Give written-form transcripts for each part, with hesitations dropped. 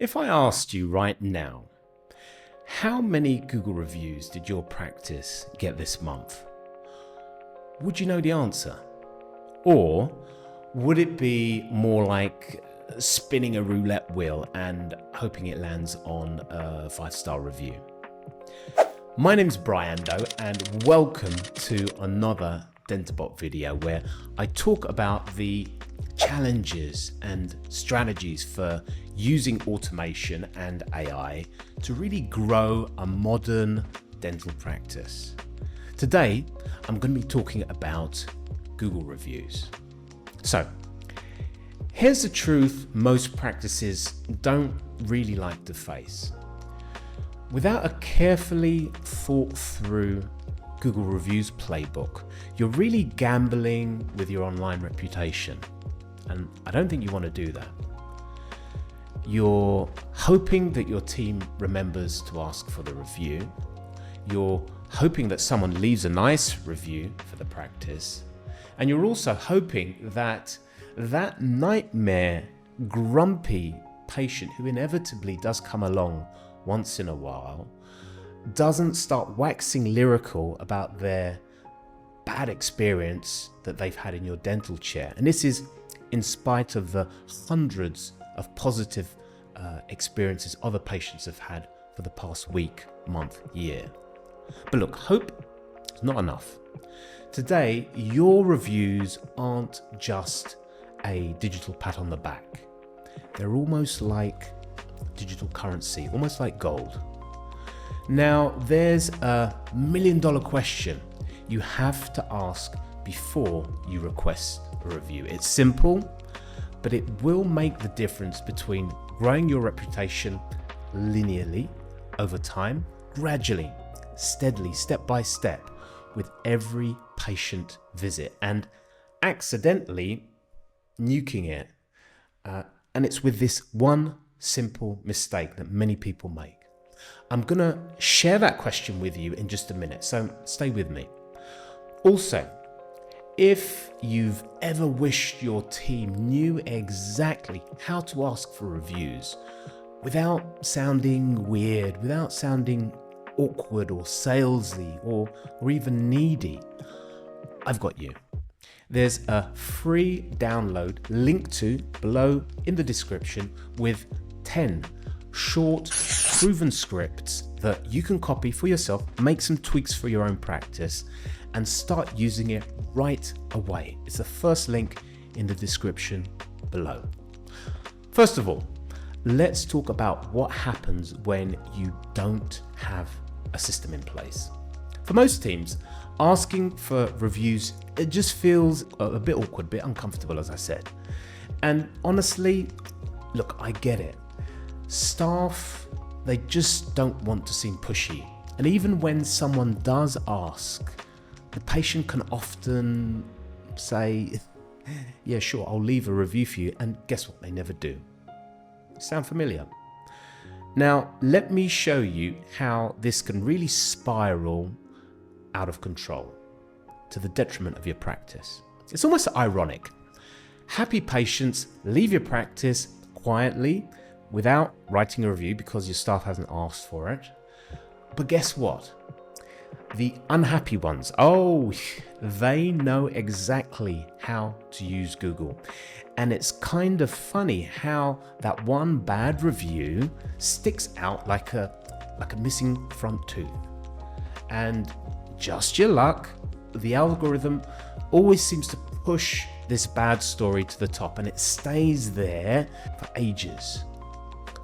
If I asked you right now, how many Google reviews did your practice get this month? Would you know the answer? Or would it be more like spinning a roulette wheel and hoping it lands on a 5-star review? My name's Brian Doe, and welcome to another Dentabot video where I talk about the challenges and strategies for using automation and AI to really grow a modern dental practice. Today, I'm going to be talking about Google reviews. So, here's the truth most practices don't really like to face. Without a carefully thought through Google reviews playbook, you're really gambling with your online reputation. And I don't think you want to do that. You're hoping that your team remembers to ask for the review. You're hoping that someone leaves a nice review for the practice. And you're also hoping that that nightmare, grumpy patient who inevitably does come along once in a while doesn't start waxing lyrical about their bad experience that they've had in your dental chair. And this is in spite of the hundreds of positive experiences other patients have had for the past week, month, year. But look, hope is not enough. Today, your reviews aren't just a digital pat on the back. They're almost like digital currency, almost like gold. Now, there's a $1 million question you have to ask before you request a review. It's simple, but it will make the difference between growing your reputation linearly over time, gradually, steadily, step by step, with every patient visit, and accidentally nuking it. And it's with this one simple mistake that many people make. I'm gonna share that question with you in just a minute, so stay with me. Also, if you've ever wished your team knew exactly how to ask for reviews without sounding weird, without sounding awkward or salesy or even needy, I've got you. There's a free download linked to below in the description with 10 short, proven scripts that you can copy for yourself, make some tweaks for your own practice, and start using it right away. It's the first link in the description below. First of all, let's talk about what happens when you don't have a system in place. For most teams, asking for reviews, it just feels a bit awkward, a bit uncomfortable, as I said. And honestly, look, I get it. Staff, they just don't want to seem pushy. And even when someone does ask, the patient can often say, yeah, sure, I'll leave a review for you. And guess what? They never do. Sound familiar? Now, let me show you how this can really spiral out of control to the detriment of your practice. It's almost ironic. Happy patients leave your practice quietly without writing a review because your staff hasn't asked for it. But guess what? The unhappy ones, they know exactly how to use Google. And it's kind of funny how that one bad review sticks out like a missing front tooth. And just your luck, the algorithm always seems to push this bad story to the top, and it stays there for ages.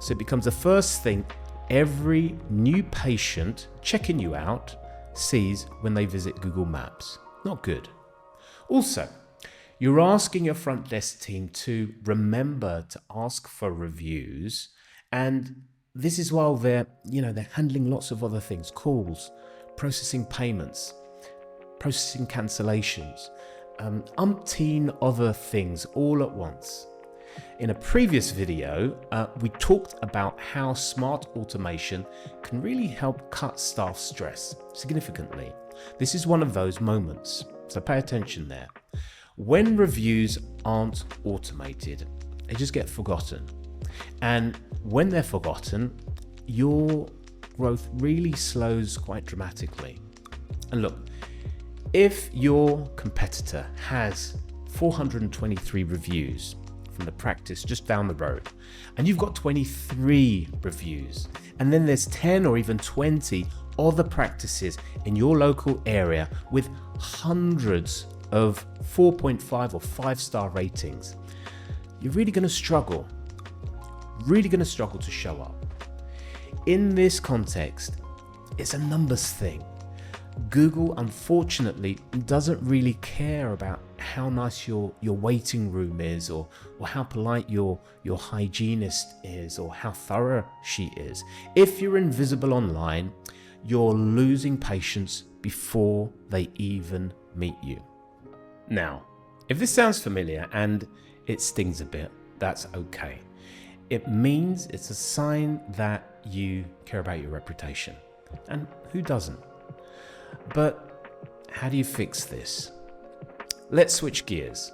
So it becomes the first thing every new patient checking you out sees when they visit Google Maps. Not good. Also, you're asking your front desk team to remember to ask for reviews, and this is while they're handling lots of other things, calls, processing payments, processing cancellations, umpteen other things all at once. In a previous video, we talked about how smart automation can really help cut staff stress significantly. This is one of those moments, so pay attention there. When reviews aren't automated, they just get forgotten. And when they're forgotten, your growth really slows quite dramatically. And look, if your competitor has 423 reviews from the practice just down the road, and you've got 23 reviews, and then there's 10 or even 20 other practices in your local area with hundreds of 4.5 or 5-star ratings, you're really going to struggle to show up. In this context, it's a numbers thing. Google, unfortunately, doesn't really care about how nice your waiting room is, or how polite your hygienist is, or how thorough she is. If you're invisible online, you're losing patients before they even meet you. Now, if this sounds familiar and it stings a bit, that's okay. It means it's a sign that you care about your reputation. And who doesn't? But how do you fix this? Let's switch gears.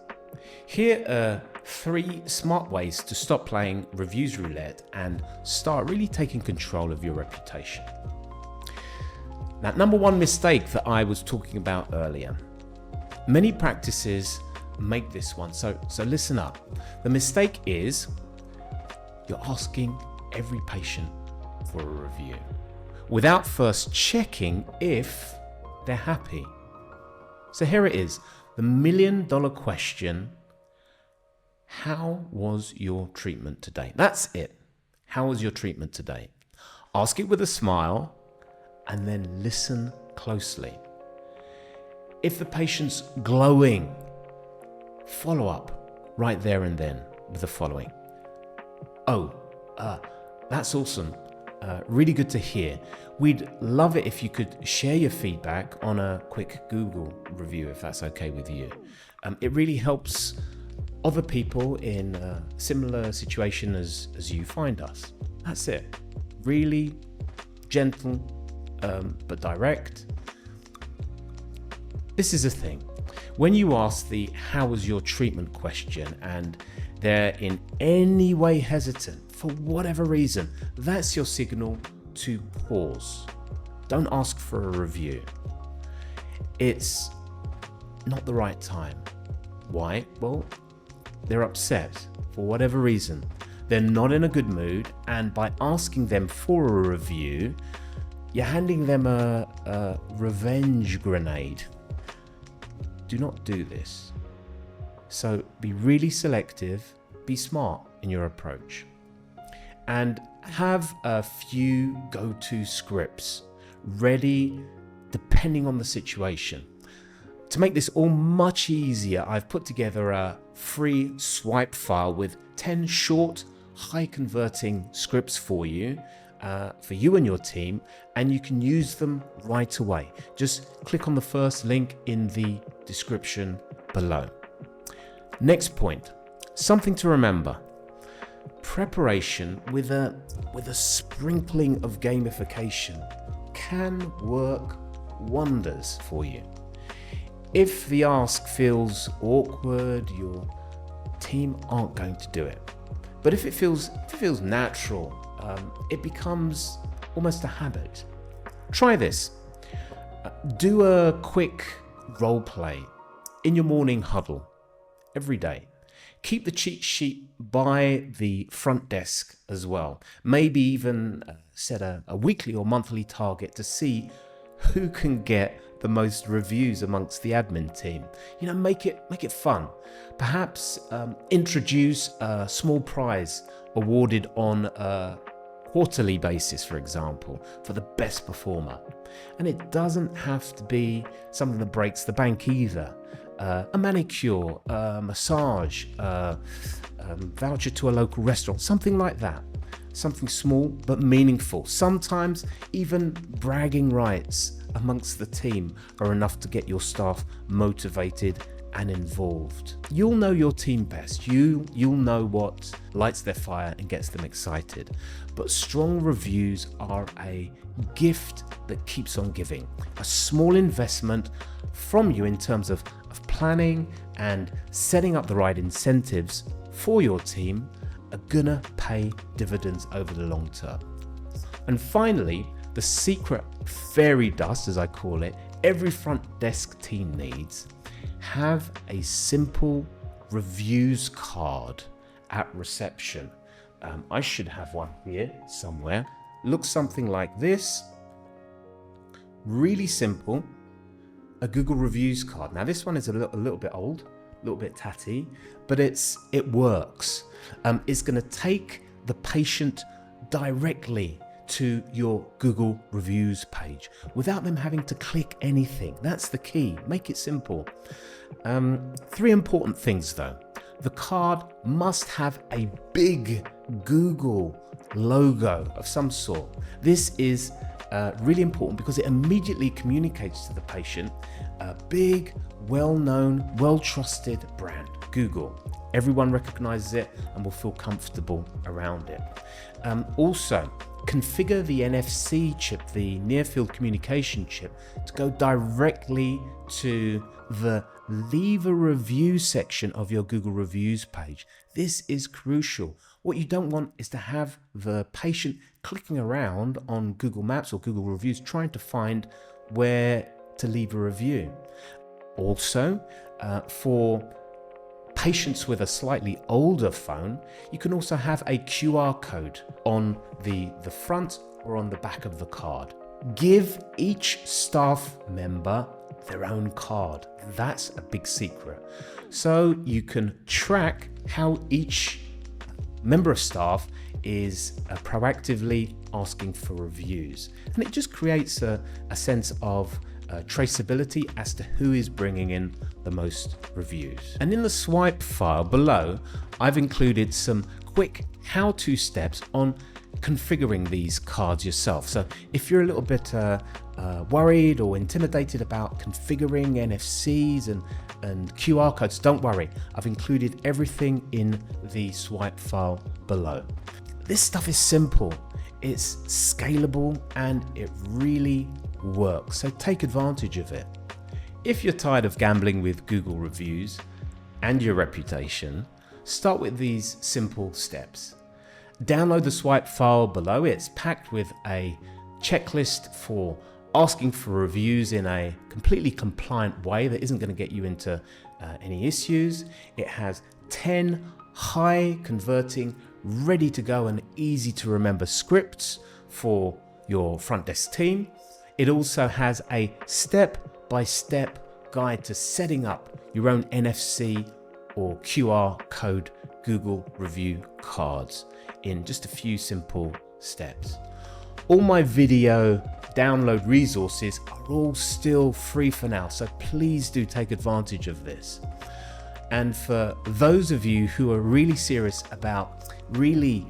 Here are 3 smart ways to stop playing reviews roulette and start really taking control of your reputation. Now, number 1 mistake that I was talking about earlier. Many practices make this one, so listen up. The mistake is you're asking every patient for a review without first checking if they're happy. So here it is, the $1 million question. How was your treatment today? That's it. How was your treatment today? Ask it with a smile and then listen closely. If the patient's glowing, follow up right there and then with the following. That's awesome. Really good to hear. We'd love it if you could share your feedback on a quick Google review, if that's okay with you. It really helps other people in a similar situation as you find us. That's it. Really gentle, but direct. This is a thing. When you ask the "how was your treatment" question and they're in any way hesitant for whatever reason, that's your signal to pause. Don't ask for a review. It's not the right time. Why? Well, they're upset for whatever reason. They're not in a good mood, and by asking them for a review, you're handing them a revenge grenade. Do not do this. So be really selective, be smart in your approach, and have a few go-to scripts ready depending on the situation. To make this all much easier, I've put together a free swipe file with 10 short, high-converting scripts for you and your team, and you can use them right away. Just click on the first link in the description below. Next point, something to remember. Preparation with a sprinkling of gamification can work wonders for you. If the ask feels awkward, your team aren't going to do it. But if it feels natural, it becomes almost a habit. Try this. Do a quick role play in your morning huddle every day. Keep the cheat sheet by the front desk as well. Maybe even set a weekly or monthly target to see who can get the most reviews amongst the admin team. Make it fun. Perhaps introduce a small prize awarded on a quarterly basis, for example, for the best performer. And it doesn't have to be something that breaks the bank either. A manicure, a massage, voucher to a local restaurant, something like that. Something small but meaningful. Sometimes even bragging rights amongst the team are enough to get your staff motivated and involved. You'll know your team best. You'll know what lights their fire and gets them excited. But strong reviews are a gift that keeps on giving. A small investment from you in terms of planning and setting up the right incentives for your team, are gonna pay dividends over the long term. And finally, the secret fairy dust, as I call it, every front desk team needs: have a simple reviews card at reception. I should have one here somewhere. Looks something like this. Really simple, a Google Reviews card. Now this one is a little bit old, a little bit tatty, but it works. It's going to take the patient directly to your Google Reviews page without them having to click anything. That's the key. Make it simple. 3 important things though. The card must have a big Google logo of some sort. This is really important because it immediately communicates to the patient a big, well-known, well-trusted brand, Google. Everyone recognizes it and will feel comfortable around it. Also, configure the NFC chip, the near field communication chip, to go directly to the leave a review section of your Google Reviews page. This is crucial. What you don't want is to have the patient clicking around on Google Maps or Google Reviews trying to find where to leave a review. Also, for patients with a slightly older phone, you can also have a QR code on the front or on the back of the card. Give each staff member their own card. That's a big secret. So you can track how each member of staff is proactively asking for reviews. And it just creates a sense of traceability as to who is bringing in the most reviews. And in the swipe file below, I've included some quick how-to steps on configuring these cards yourself. So if you're a little bit worried or intimidated about configuring NFCs and QR codes, don't worry. I've included everything in the swipe file below. This stuff is simple, it's scalable, and it really works. So take advantage of it. If you're tired of gambling with Google Reviews and your reputation, start with these simple steps. Download the swipe file below. It's packed with a checklist for asking for reviews in a completely compliant way that isn't going to get you into any issues. It has 10 high converting, ready to go and easy to remember scripts for your front desk team. It also has a step-by-step guide to setting up your own NFC or QR code Google Review cards in just a few simple steps. All my video download resources are all still free for now, so please do take advantage of this. And for those of you who are really serious about really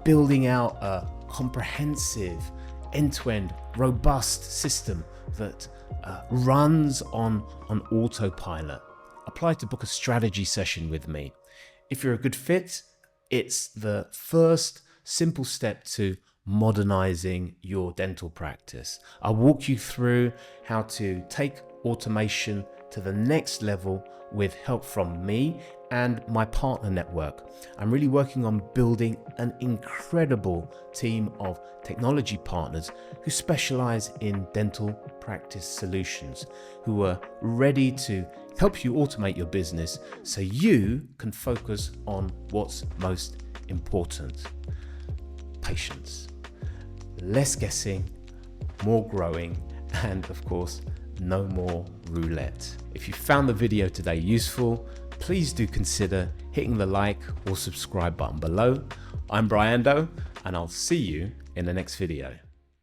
building out a comprehensive, end-to-end, robust system that runs on autopilot, apply to book a strategy session with me. If you're a good fit, it's the first simple step to modernizing your dental practice. I'll walk you through how to take automation to the next level with help from me and my partner network. I'm really working on building an incredible team of technology partners who specialize in dental practice solutions, who are ready to help you automate your business so you can focus on what's most important. Patience. Less guessing, more growing, and of course, no more roulette. If you found the video today useful, please do consider hitting the like or subscribe button below. I'm Briando, and I'll see you in the next video.